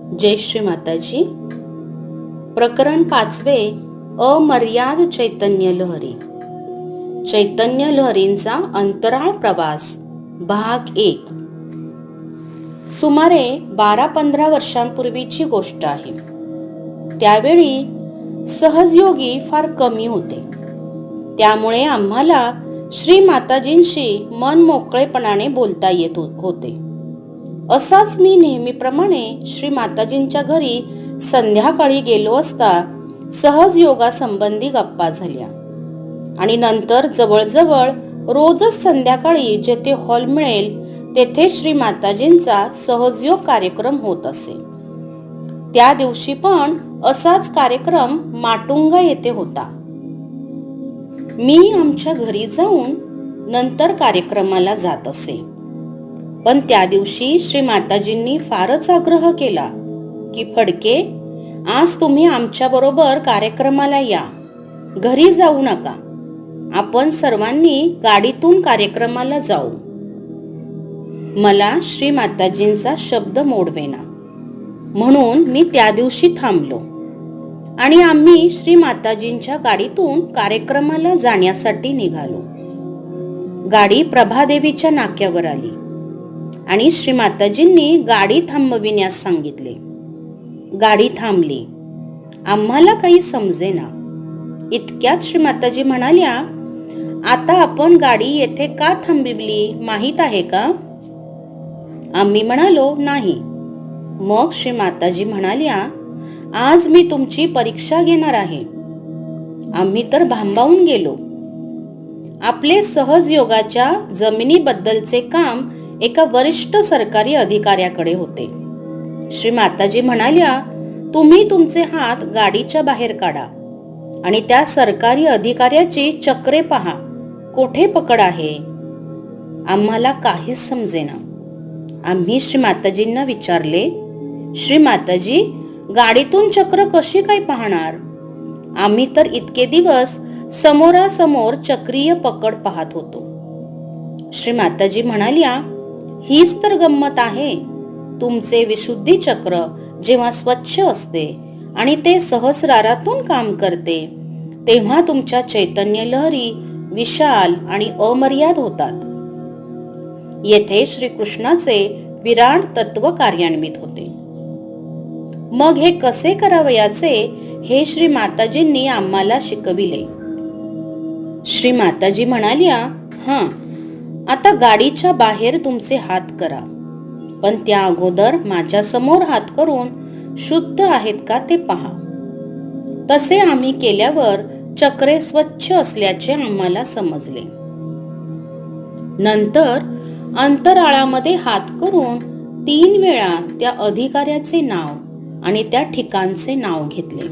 जय श्री माताजी. प्रकरण 5वे, अमर्याद चैतन्य लहरी. चैतन्य लहरींचा अंतराळ प्रवास, भाग 1. सुमारे 12-15 वर्षांपूर्वीची गोष्ट आहे. त्यावेळी सहजयोगी फार कमी होते. त्यामुळे आम्हाला श्री माताजींशी मन मोकळेपणाने बोलता येत होते. असाच मी नेहमीप्रमाणे श्री माताजींच्या घरी संध्याकाळी गेलो असता सहज योगा संबंधी गप्पा झाल्या आणि नंतर जवळजवळ रोजच संध्याकाळी जेथे हॉल मिळेल तेथे श्री माताजींचा सहजयोग कार्यक्रम होत असे. त्या दिवशी पण असाच कार्यक्रम माटुंगा येथे होता. मी आमच्या घरी जाऊन नंतर कार्यक्रमाला जात असे. पण त्या दिवशी श्री माताजींनी फारच आग्रह केला की फडके, आज तुम्ही आमच्या बरोबर कार्यक्रमाला या, घरी जाऊ नका. आपण सर्वांनी गाडीतून कार्यक्रमाला जाऊ. मला श्री माताजींचा शब्द मोडवेना म्हणून मी त्या दिवशी थांबलो आणि आम्ही श्री माताजींच्या गाडीतून कार्यक्रमाला जाण्यासाठी निघालो. गाडी प्रभादेवीच्या नाक्यावर आली आणि श्री माताजींनी गाडी थांबविण्यास सांगितले. गाडी थांबली. आम्हाला काही समजेना. इतक्यात श्री माताजी म्हणाल्या, आता आपण गाडी येथे का थांबविली माहित आहे का? आम्ही म्हणालो, नाही. मग श्री माताजी म्हणाल्या, आज मी तुमची परीक्षा घेणार आहे. आम्ही तर भांबावून गेलो. आपले सहज योगाच्या जमिनीबद्दलचे काम एका वरिष्ठ सरकारी अधिकाऱ्याकडे होते. श्री माताजी म्हणाल्या, तुम्ही तुमचे हात गाडीच्या बाहेर काढा आणि त्या सरकारी अधिकाऱ्याची चक्रे पहा, कोठे पकड आहे. आम्हाला काहीच समजेना. आम्ही श्री माताजींना विचारले, श्री माताजी, गाडीतून चक्र कशी काय पाहणार? आम्ही तर इतके दिवस समोरासमोर चक्रीय पकड पाहत होतो. श्री माताजी म्हणाल्या, हीच तर गंमत आहे. तुमचे विशुद्धी चक्र जेव्हा स्वच्छ असते आणि ते सहस्रारातून काम करते तेव्हा तुमच्या चैतन्य लहरी विशाल आणि अमर्याद होतात. येथे श्रीकृष्णाचे विराट तत्व कार्यान्वित होते. मग हे कसे करावयाचे हे श्री माताजींनी आम्हाला शिकविले. श्री माताजी म्हणाल्या, आता गाडीच्या बाहेर तुमचे हात करा, पण त्या अगोदर माझ्या समोर हात करून शुद्ध आहेत का ते पहा. तसे आम्ही केल्यावर चक्रे स्वच्छ असल्याचे आम्हाला समजले. नंतर अंतराळामध्ये हात करून 3 वेळा त्या अधिकाऱ्याचे नाव आणि त्या ठिकाणचे नाव घेतले.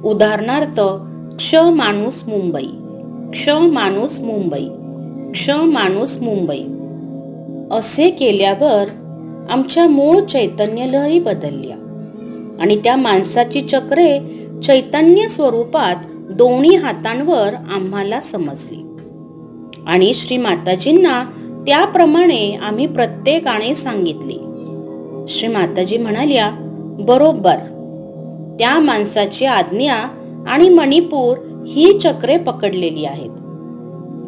उदाहरणार्थ, क्ष माणूस मुंबई, क्ष माणूस मुंबई, क्ष माणूस मुंबई असे केल्यावर आमच्या मूळ चैतन्य लहरी बदलल्या आणि त्या माणसाची चक्रे चैतन्य स्वरूपात दोन्ही हातांवर आम्हाला समजली. आणि श्री माताजींना त्याप्रमाणे आम्ही प्रत्येकाने सांगितले. श्री माताजी म्हणाल्या, बरोबर. त्या माणसाची आज्ञा आणि मणिपूर ही चक्रे पकडलेली आहेत.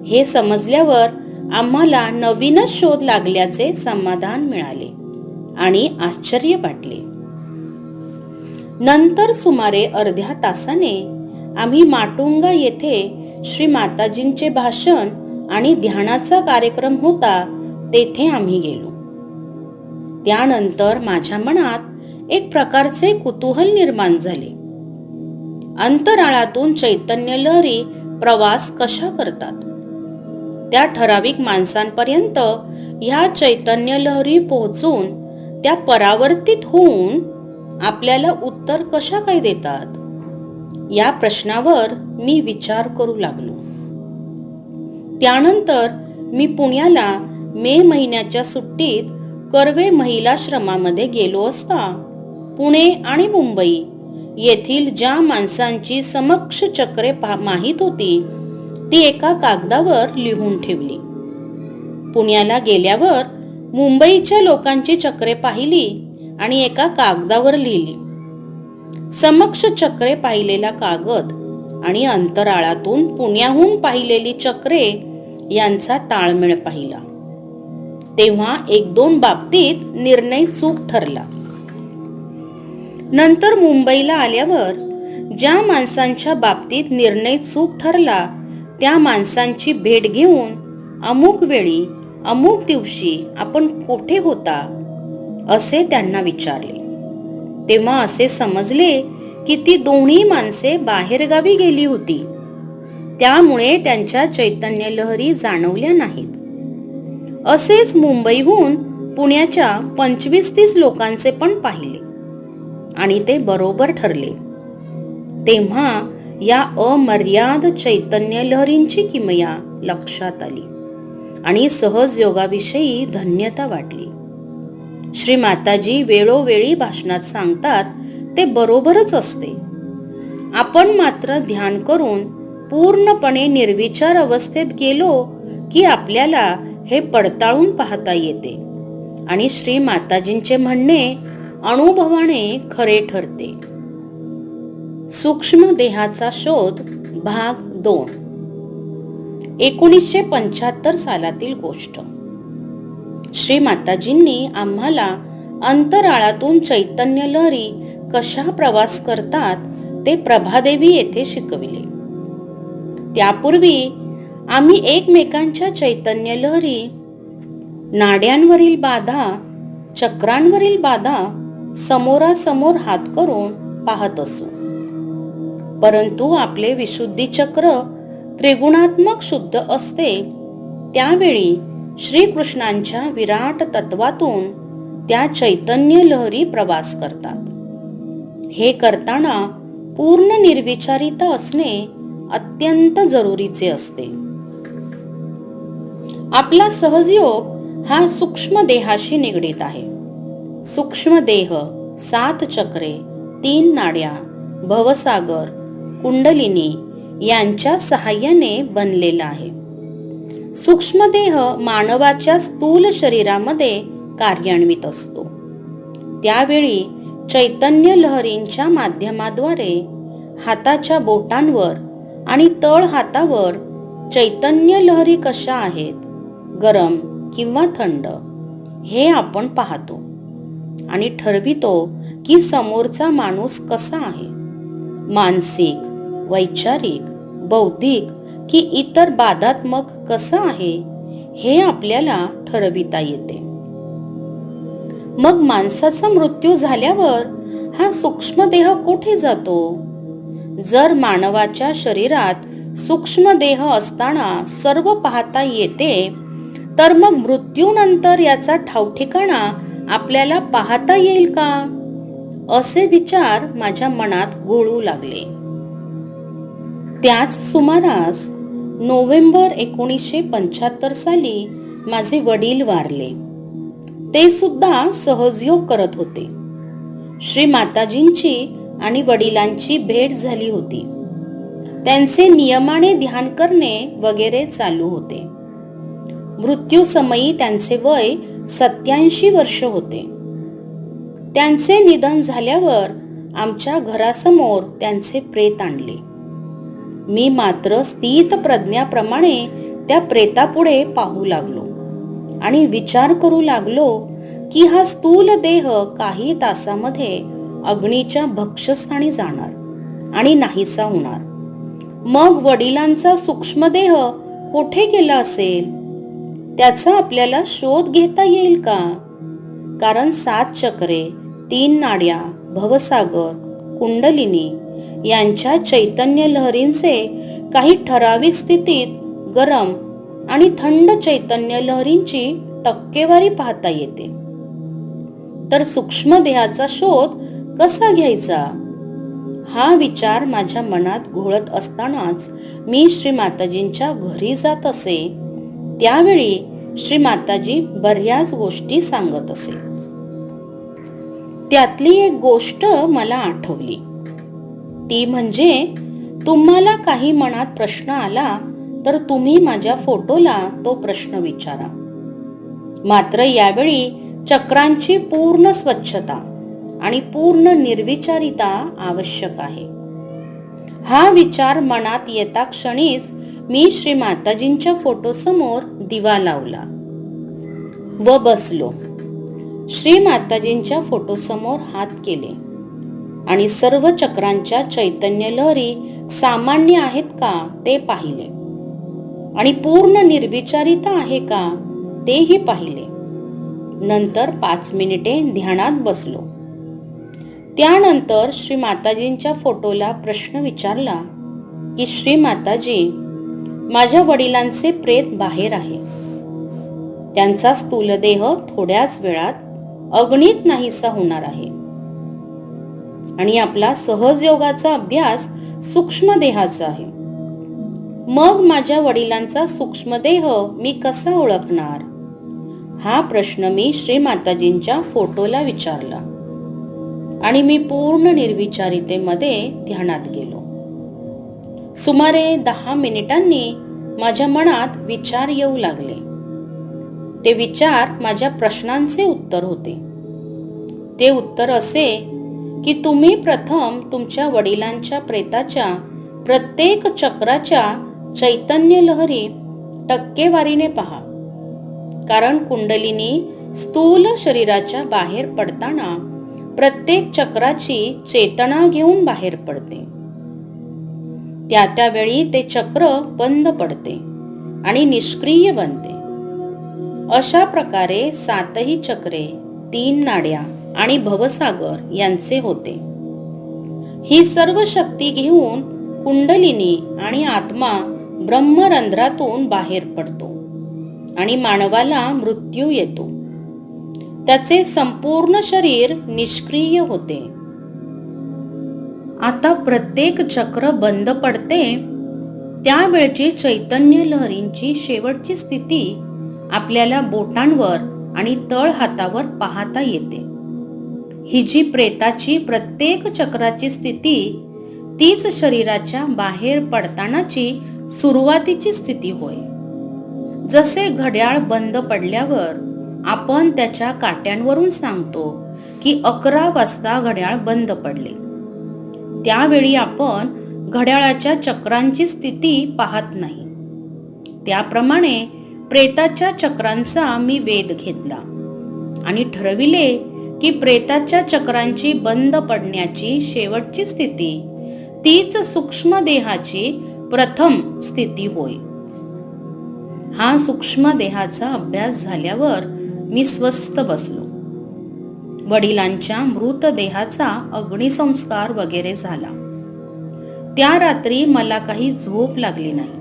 हे समजल्यावर आम्हाला नवीनच शोध लागल्याचे समाधान मिळाले आणि आश्चर्य वाटले. नंतर सुमारे अर्ध्या तासाने आम्ही माटुंगा येथे श्री माताजींचे भाषण आणि ध्यानाचा कार्यक्रम होता तेथे आम्ही गेलो. त्यानंतर माझ्या मनात एक प्रकारचे कुतूहल निर्माण झाले. अंतराळातून चैतन्य लहरी प्रवास कशा करतात? त्या ठराविक माणसांपर्यंत ह्या चैतन्य लहरी पोहोचून त्या परावर्तित होऊन आपल्याला उत्तर कशा काय देतात? या प्रश्नावर मी विचार करू लागलो. त्यानंतर मी पुण्याला मे महिन्याच्या सुट्टीत कर्वे महिलाश्रमामध्ये गेलो असता पुणे आणि मुंबई येथील ज्या माणसांची समक्ष चक्रे माहित होती ती एका कागदावर लिहून ठेवली. पुण्याला गेल्यावर मुंबईच्या लोकांची चक्रे पाहिली आणि एका कागदावर लिहिली. समक्ष चक्रे पाहिलेला कागद आणि अंतराळातून पुण्याहून पाहिलेली चक्रे यांचा ताळमेळ पाहिला. तेव्हा 1-2 बाबतीत निर्णय चूक ठरला. नंतर मुंबईला आल्यावर ज्या माणसांच्या बाबतीत निर्णय चूक ठरला त्या माणसांची भेट घेऊन अमुक वेळी अमुक दिवशी आपण कुठे होता असे त्यांना विचारले. तेव्हा असे समजले की ती दोन्ही माणसे बाहेरगावी गेली होती. त्यामुळे त्यांच्या चैतन्य लहरी जाणवल्या नाहीत. असेच मुंबईहून पुण्याच्या 25-30 लोकांचे पण पाहिले आणि ते बरोबर ठरले. तेव्हा या अमर्याद चैतन्य लहरींची किमया लक्षात आली आणि सहज योगाविषयी धन्यता वाटली. श्री माताजी वेळोवेळी भाषणात सांगतात ते बरोबरच असते. आपण मात्र ध्यान करून पूर्णपणे निर्विचार अवस्थेत गेलो की आपल्याला हे पडताळून पाहता येते आणि श्री माताजींचे म्हणणे अनुभवाने खरे ठरते. सूक्ष्म देहाचा शोध भाग 2. 1975 सालातील गोष्ट. श्री माताजींनी आम्हाला अंतराळातून चैतन्य लहरी कशा प्रवास करतात ते प्रभादेवी येथे शिकविले. त्यापूर्वी आम्ही एकमेकांच्या चैतन्य लहरी, नाड्यांवरील बाधा, चक्रांवरील बाधा समोरासमोर हात करून पाहत असू. परंतु आपले विशुद्धी चक्र त्रिगुणात्मक शुद्ध असते त्यावेळी श्रीकृष्णांच्या विराट तत्वातून त्या चैतन्य लहरी प्रवास करतात. हे करताना पूर्ण निर्विचारिता असणे अत्यंत जरुरीचे असते. आपला सहजयोग हा सूक्ष्म देहाशी निगडीत आहे. सूक्ष्म देह 7 चक्रे, 3 नाड्या, भवसागर, कुंडलिनी यांच्या सहाय्याने बनलेला आहे. सूक्ष्मदेह मानवाच्या स्थूल शरीरामध्ये कार्यान्वित असतो. त्यावेळी चैतन्य लहरींच्या माध्यमाद्वारे हाताच्या बोटांवर आणि तळ हातावर चैतन्य लहरी कशा आहेत, गरम किंवा थंड, हे आपण पाहतो आणि ठरवितो की समोरचा माणूस कसा आहे, मानसिक, वैचारिक, बौद्धिक की इतर बाधात्मक कसा आहे हे आपल्याला ठरविता येते. मग माणसाचा मृत्यू झाल्यावर हा सूक्ष्म देह कुठे जातो? जर मानवाच्या शरीरात सूक्ष्म देह असताना सर्व पाहता येते तर मग मृत्यूनंतर याचा ठावठिकाणा आपल्याला पाहता येईल का? असे विचार माझ्या मनात घोळू लागले. त्याच सुमारास नोव्हेंबर 1975 साली माझे वडील वारले. ते सुद्धा सहजयोग करत होते. श्री माताजींची आणि वडिलांची भेट झाली होती. त्यांचे नियमाने ध्यान करणे वगैरे चालू होते. मृत्यू समयी त्यांचे वय 87 वर्ष होते. त्यांचे निधन झाल्यावर आमच्या घरासमोर त्यांचे प्रेत आणले. मी मात्र स्थित प्रज्ञाप्रमाणे त्या प्रेतापुढे पाहू लागलो आणि विचार करू लागलो की हा स्थूल देह काही तासामध्ये अग्नीच्या भक्षस्थानी जाणार आणि नाहीसा होणार. मग वडिलांचा सूक्ष्मदेह कुठे गेला असेल? त्याचा आपल्याला शोध घेता येईल का? कारण 7 चक्रे, 3 नाड्या, भवसागर, कुंडलिनी यांच्या चैतन्य लहरींचे काही ठराविक स्थितीत गरम आणि थंड चैतन्य लहरींची टक्केवारी पाहता येते. तर सूक्ष्म देहाचा शोध कसा घ्यायचा? हा विचार माझ्या मनात घोळत असतानाच मी श्री माताजींच्या घरी जात असे. त्यावेळी श्री माताजी बऱ्याच गोष्टी सांगत असे. त्यातली एक गोष्ट मला आठवली. ती म्हणजे तुम्हाला काही मनात प्रश्न आला तर तुम्ही माझ्या फोटोला तो प्रश्न विचारा. मात्र यावेळी चक्रांची पूर्ण स्वच्छता आणि पूर्ण निर्विचारिता आवश्यक आहे. हा विचार मनात येता क्षणीच मी श्री माताजींच्या फोटोसमोर दिवा लावला व बसलो. श्री माताजींच्या फोटोसमोर हात केले आणि सर्व चक्रांच्या चैतन्य लहरी सामान्य आहेत का ते पाहिले आणि पूर्ण निर्विचारिता आहे का तेही पाहिले. नंतर 5 मिनिटे ध्यानात बसलो. त्यानंतर श्री माताजींच्या फोटोला प्रश्न विचारला की श्री माताजी, माझ्या वडिलांचे प्रेत बाहेर आहे. त्यांचा स्थूलदेह थोड्याच वेळात अगणित नाहीसा होणार आहे आणि आपला सहज योगाचा अभ्यास सूक्ष्म देहाचा आहे. मग माझ्या वडिलांचा सूक्ष्मदेह मी कसा ओळखणार? हा प्रश्न मी श्री माताजींच्या फोटोला विचारला आणि मी पूर्ण निर्विचारितेमध्ये ध्यानात गेलो. सुमारे 10 मिनिटांनी माझ्या मनात विचार येऊ लागले. ते विचार माझ्या प्रश्नांचे उत्तर होते. ते उत्तर असे की तुम्ही प्रथम तुमच्या वडिलांच्या प्रेताच्या प्रत्येक चक्राच्या चैतन्य लहरी टक्केवारीने पहा, कारण कुंडलिनी स्थूल शरीराच्या बाहेर पडताना प्रत्येक चक्राची चेतना घेऊन बाहेर पडते. त्या वेळी ते चक्र बंद पडते आणि निष्क्रिय बनते. अशा प्रकारे 7ही चक्रे, 3 नाड्या आणि भवसागर यांचे होते. ही सर्व शक्ती घेऊन कुंडलिनी आणि आत्मा ब्रह्मरंध्रातून बाहेर पडतो आणि मानवाला मृत्यू येतो. त्याचे संपूर्ण शरीर निष्क्रिय होते. आता प्रत्येक चक्र बंद पडते त्यावेळची चैतन्य लहरींची शेवटची स्थिती आपल्याला बोटांवर आणि तळ हातावर पाहता येते. ही जी प्रेताची प्रत्येक चक्राची स्थिती तीच शरीराच्या बाहेर पडतानाची सुरुवातीची स्थिती होय. जसे घड्याळ बंद पडल्यावर आपण त्याच्या काट्यांवरून सांगतो की 11 वाजता घड्याळ बंद पडले, त्यावेळी आपण घड्याळाच्या चक्रांची स्थिती पाहत नाही. त्याप्रमाणे प्रेताच्या चक्रांचा मी वेध घेतला आणि ठरविले की प्रेताच्या चक्रांची बंद पडण्याची शेवटची स्थिती तीच सूक्ष्म देहाची प्रथम स्थिती होय. हा सूक्ष्म देहाचा अभ्यास झाल्यावर मी स्वस्थ बसलो. वडिलांच्या मृतदेहाचा अग्निसंस्कार वगैरे झाला. त्या रात्री मला काही झोप लागली नाही.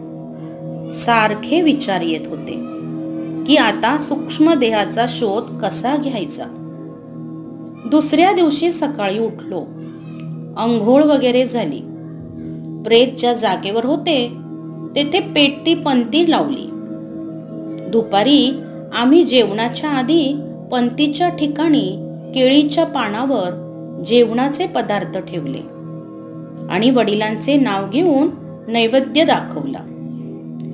सारखे विचार येत होते की आता सूक्ष्म देहाचा शोध कसा घ्यायचा. दुसऱ्या दिवशी सकाळी उठलो, अंघोळ वगैरे झाली. प्रेत ज्या जागेवर होते तेथे पेटती पंती लावली. दुपारी आम्ही जेवणाच्या आधी पंतीच्या ठिकाणी केळीच्या पानावर जेवणाचे पदार्थ ठेवले आणि वडिलांचे नाव घेऊन नैवेद्य दाखवला.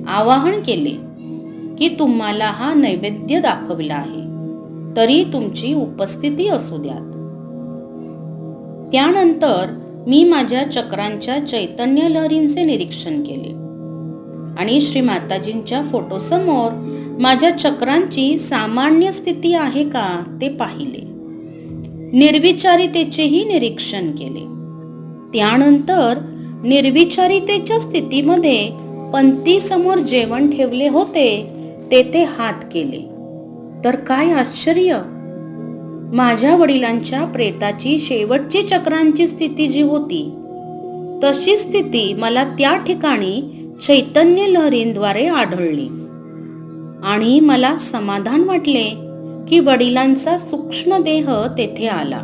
आवाहन केले की तुम्हाला हा नैवेद्य दाखवला आहे तरी तुमची उपस्थिती असू द्यात. त्यानंतर मी माझ्या चक्रांच्या चैतन्य लहरींचे निरीक्षण केले आणि श्री माताजींच्या फोटोसमोर माझ्या चक्रांची सामान्य स्थिती आहे का ते पाहिले. निर्विचारितेचेही निरीक्षण केले. त्यानंतर निर्विचारितेच्या स्थितीमध्ये पंती समोर जेवण ठेवले होते तेथे हात केले तर काय आश्चर्य, माझ्या वडिलांच्या प्रेताची शेवटची चक्रांची स्थिती जी होती तशी स्थिती मला त्या ठिकाणी चैतन्य लहरींद्वारे आढळली आणि मला समाधान वाटले की वडिलांचा सूक्ष्म देह तेथे आला.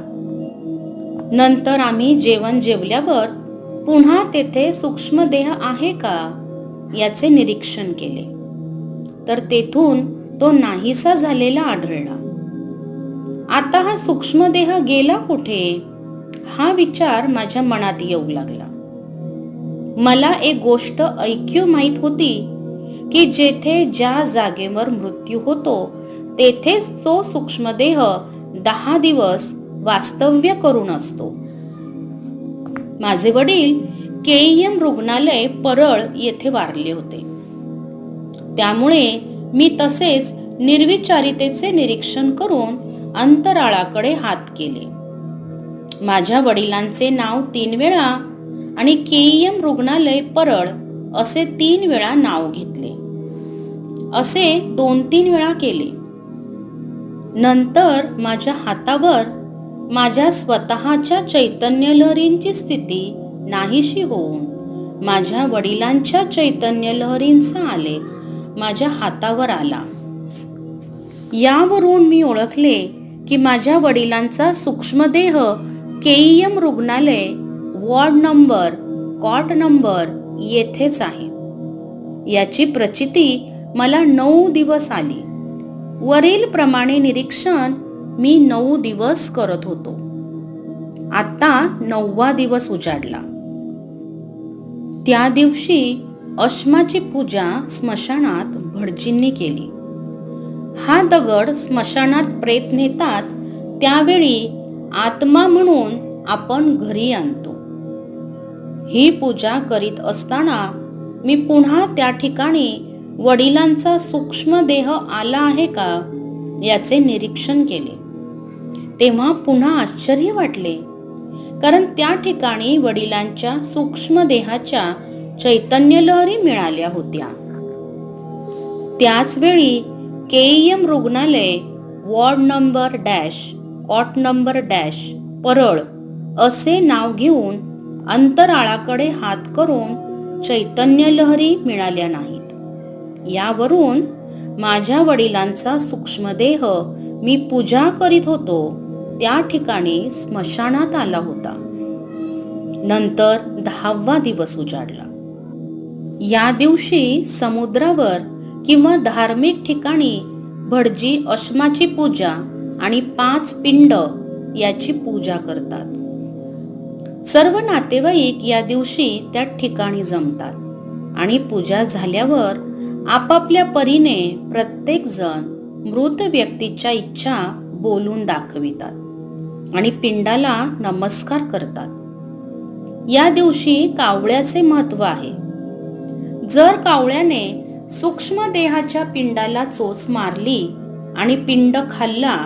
नंतर आम्ही जेवण जेवल्यावर पुन्हा तेथे सूक्ष्म देह आहे का याचे निरीक्षण केले तर तेथून तो नाहीसा झालेला आढळला. आता हा सूक्ष्म देह गेला कुठे हा विचार माझ्या मनात येऊ लागला. मला एक गोष्ट ऐक्य माहित होती की जेथे ज्या जागेवर मृत्यू होतो तेथेच तो सूक्ष्मदेह 10 दिवस वास्तव्य करून असतो. माझे वडील केईएम रुग्णालय परळ येथे वारले होते. त्यामुळे मी तसेच निर्विचारितेचे निरीक्षण करून अंतराळाकडे हात केले. माझ्या वडिलांचे नाव 3 वेळा आणि केईएम रुग्णालय परळ असे 3 वेळा नाव घेतले. असे 2-3 वेळा केले. नंतर माझ्या हातावर माझ्या स्वतःच्या चैतन्य लहरींची स्थिती नाहीशी होऊन माझ्या वडिलांच्या चैतन्य लहरींचा आलेख माझ्या हातावर आला. यावरून मी ओळखले की माझ्या वडिलांचा सूक्ष्मदेह केईएम रुग्णालय वॉर्ड नंबर, कॉट नंबर येथेच आहे. याची प्रचिती मला 9 दिवस आली. वरील प्रमाणे निरीक्षण मी 9 दिवस करत होतो. आता 9वा दिवस उजाडला. त्या दिवशी अश्माची पूजा स्मशानात भटजींनी केली. हा दगड स्मशानात प्रेत नेतात त्यावेळी आत्मा म्हणून आपण घरी आणतो. ही पूजा करीत असताना मी पुन्हा त्या ठिकाणी वडिलांचा सूक्ष्म देह आला आहे का याचे निरीक्षण केले. तेव्हा पुन्हा आश्चर्य वाटले, कारण त्या ठिकाणी वडिलांच्या सूक्ष्म देहाच्या चैतन्य लहरी मिळाल्या होत्या. त्याच वेळी केईएम रुग्णालय ward number dash, cot number dash, Parel असे नाव घेऊन अंतराळाकडे हात करून चैतन्य लहरी मिळाल्या नाहीत. यावरून माझ्या वडिलांचा सूक्ष्मदेह मी पूजा करीत होतो त्या ठिकाणी स्मशानात आला होता. नंतर 10वा दिवस उजाडला. या दिवशी समुद्रावर किंवा धार्मिक ठिकाणी भटजी अश्माची पूजा आणि 5 पिंड याची पूजा करतात. सर्व नातेवाईक या दिवशी त्या ठिकाणी जमतात आणि पूजा झाल्यावर आपापल्या परीने प्रत्येक जण मृत व्यक्तीच्या इच्छा बोलून दाखवितात आणि पिंडाला नमस्कार करतात. या दिवशी कावळ्याचे महत्व आहे. जर कावळ्याने सूक्ष्म देहाच्या पिंडाला चोच मारली आणि पिंड खाल्ला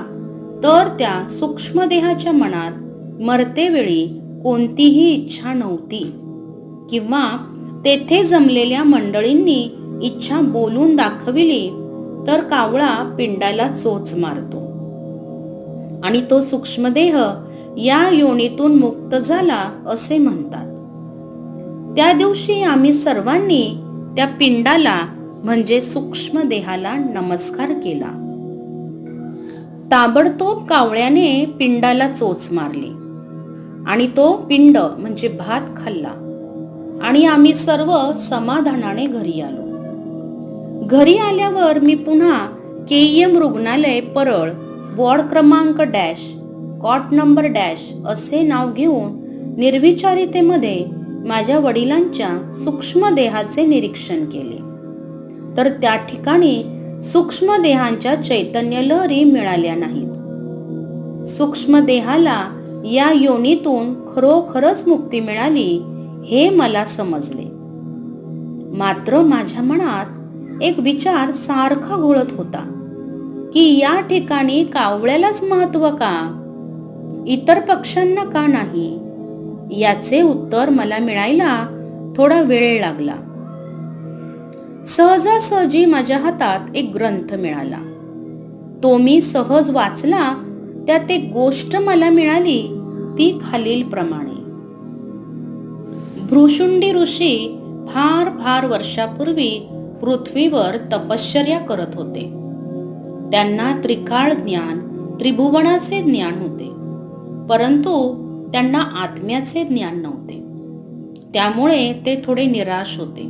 तर त्या सूक्ष्म देहाच्या मनात मरतेवेळी कोणतीही इच्छा नव्हती किंवा तेथे जमलेल्या मंडळींनी इच्छा बोलून दाखविली तर कावळा पिंडाला चोच मारतो आणि तो सूक्ष्मदेह या योनीतून मुक्त झाला असे म्हणतात. त्या दिवशी आम्ही सर्वांनी त्या पिंडाला म्हणजे सूक्ष्म देहाला नमस्कार केला. ताबडतोब कावळ्याने पिंडाला चोच मारली आणि तो पिंड म्हणजे भात खाल्ला आणि आम्ही सर्व समाधानाने घरी आलो. घरी आल्यावर मी पुन्हा केईएम रुग्णालय परळ वॉर्ड क्रमांक डॅश, कॉट नंबर डॅश असे नाव घेऊन निर्विचारितेमध्ये माझ्या वडिलांच्या सूक्ष्म देहाचे निरीक्षण केले. तर त्या ठिकाणी सूक्ष्म देहांच्या चैतन्य लहरी मिळाल्या नाहीत. सूक्ष्म देहाला या योनीतून खरोखरच मुक्ती मिळाली हे मला समजले. मात्र माझ्या मनात एक विचार सारखा घोळत होता की या ठिकाणी कावळ्यालाच महत्व का, इतर पक्ष्यांना का नाही. याचे उत्तर मला मिळायला थोडा वेळ लागला. सहजासहजी माझ्या हातात एक ग्रंथ मिळाला. तो मी सहज वाचला. त्यात एक गोष्ट मला मिळाली ती खालील प्रमाणे. भृशुंडी ऋषी फार फार वर्षापूर्वी पृथ्वीवर तपश्चर्या करत होते. त्यांना त्रिकाळ ज्ञान, त्रिभुवनाचे ज्ञान होते, परंतु त्यांना आत्म्याचे ज्ञान नव्हते. त्यामुळे ते थोडे निराश होते.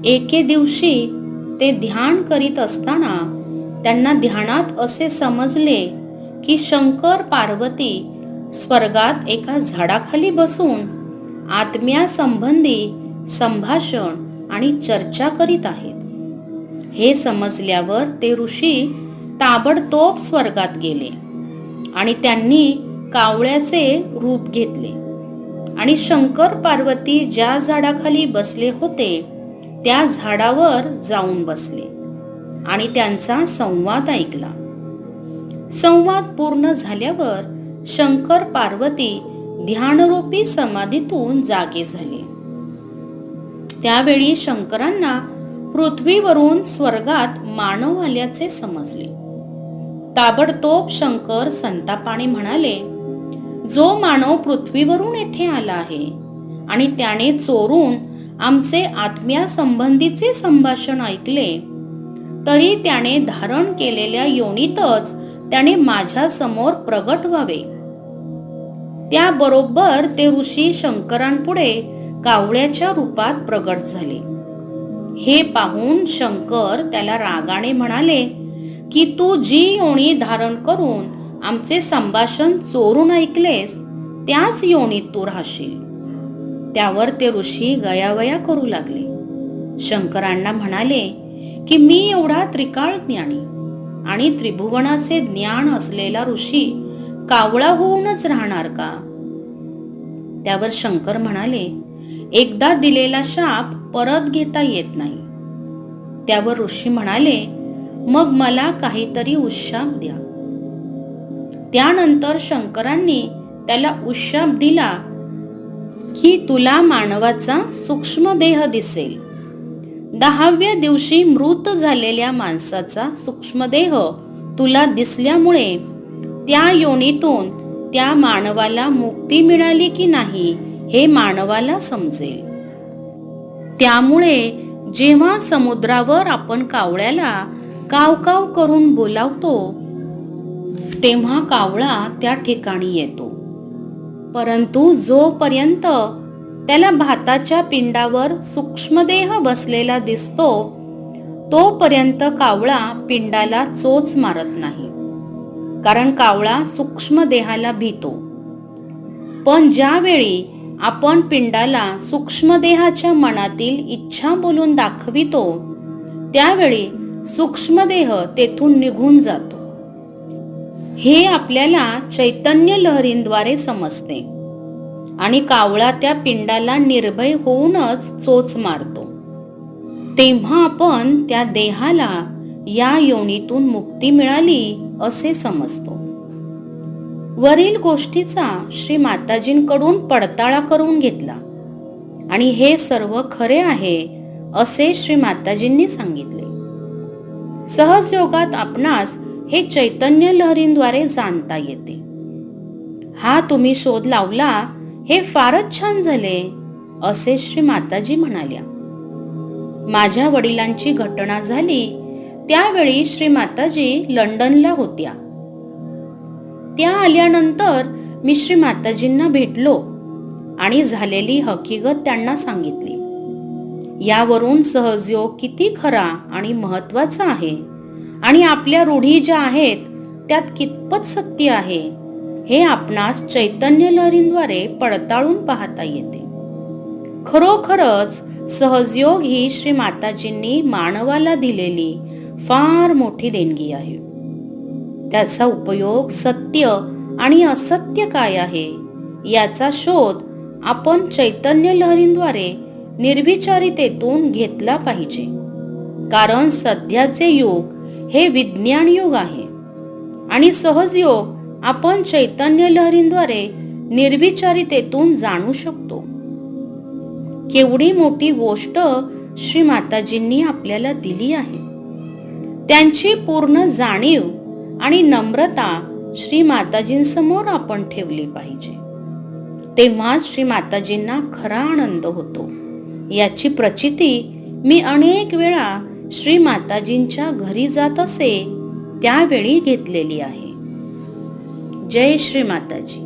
एके दिवशी ते ध्यान करीत असताना त्यांना ध्यानात असे समजले की शंकर पार्वती स्वर्गात एका झाडाखाली बसून आत्म्यासंबंधी संभाषण आणि चर्चा करीत आहेत. हे समजल्यावर ते ऋषी ताबडतोब स्वर्गात गेले आणि त्यांनी कावळ्याचे रूप घेतले आणि शंकर पार्वती ज्या झाडाखाली बसले होते त्या झाडावर जाऊन बसले आणि त्यांचा संवाद ऐकला. संवाद पूर्ण झाल्यावर शंकर पार्वती ध्यानरूपी समाधीतून जागे झाले. त्यावेळी शंकरांना पृथ्वीवरून स्वर्गात मानव आल्याचे समजले. ताबडतोब शंकर संतापाने म्हणाले, जो मानव पृथ्वीवरून येथे आला आहे आणि त्याने चोरून आमचे आत्म्या संबंधीचे संभाषण ऐकले, तरी त्याने धारण केलेल्या योनीतच त्याने माझ्या समोर प्रगट व्हावे. त्याबरोबर ते ऋषी शंकरांपुढे कावळ्याच्या रूपात प्रगट झाले. हे पाहून शंकर त्याला रागाने म्हणाले की तू जी योनी धारण करून आमचे संभाषण चोरून ऐकलेस त्याच योनीत तू राहशील. त्यावर ते ऋषी गयावया करू लागले. शंकरांना म्हणाले की मी एवढा त्रिकाळ ज्ञानी आणि त्रिभुवनाचे ज्ञान असलेला ऋषी कावळा होऊनच राहणार का? त्यावर शंकर म्हणाले, एकदा दिलेला शाप परत घेता येत नाही. त्यावर ऋषी म्हणाले, मग मला काहीतरी उशाप द्या. त्यानंतर शंकरांनी त्याला उशाप दिला की तुला मानवाचा सूक्ष्म देह दिसेल. 10व्या दिवशी मृत झालेल्या माणसाचा सूक्ष्मदेह तुला दिसल्यामुळे त्या योनीतून त्या मानवाला मुक्ती मिळाली की नाही हे मानवाला समजेल. त्यामुळे जेव्हा समुद्रावर आपण कावळ्याला काव काव करून बोलावतो तेव्हा कावळा त्या ठिकाणी येतो. परंतु जोपर्यंत त्याला भाताच्या पिंडावर सूक्ष्मदेह बसलेला दिसतो तोपर्यंत कावळा पिंडाला चोच मारत नाही, कारण कावळा सूक्ष्मदेहाला भीतो. पण ज्यावेळी आपण पिंडाला सूक्ष्मदेहाच्या मनातील इच्छा बोलून दाखवितो त्यावेळी सूक्ष्मदेह तेथून निघून जातो. हे आपल्याला चैतन्य लहरींद्वारे समजते आणि कावळा त्या पिंडाला निर्भय होऊनच चोच मारतो. तेव्हा आपण त्या देहाला या योनीतून मुक्ती मिळाली असे समजतो. वरील गोष्टीचा श्री माताजींकडून पडताळा करून घेतला आणि हे सर्व खरे आहे असे श्री माताजींनी सांगितले. सहज योगात आपणास हे चैतन्य लहरींद्वारे जाणता येते. हा तुम्ही शोध लावला हे फारच छान झाले असे श्री माताजी म्हणाल्या. माझ्या वडिलांची घटना झाली त्यावेळी श्री माताजी लंडनला होत्या. त्या आल्यानंतर मी श्री माताजींना भेटलो आणि झालेली हकीकत त्यांना सांगितली. यावरून सहजयोग किती खरा आणि महत्वाचा आहे आणि आपल्या रूढी ज्या आहेत त्यात कितपत सत्य आहे हे आपणास चैतन्य लहरींद्वारे पडताळून पाहता येते. खरोखरच सहजयोग ही श्री माताजींनी मानवाला दिलेली फार मोठी देणगी आहे. त्याचा उपयोग सत्य आणि असत्य काय आहे याचा शोध आपण चैतन्य लहरींद्वारे निर्विचारितेतून घेतला पाहिजे. कारण सध्याचे युग हे विज्ञान युग आहे आणि सहजयोग आपण चैतन्य लहरींद्वारे निर्विचारितेतून जाणू शकतो. केवढी मोठी गोष्ट श्री माताजींनी आपल्याला दिली आहे. त्यांची पूर्ण जाणीव आणि नम्रता श्री माताजींसमोर आपण ठेवली पाहिजे. तेव्हा श्री माताजींना खरा आनंद होतो. याची प्रचिती मी अनेक वेळा श्री माताजींच्या घरी जात असे त्यावेळी घेतलेली आहे. जय श्री माताजी.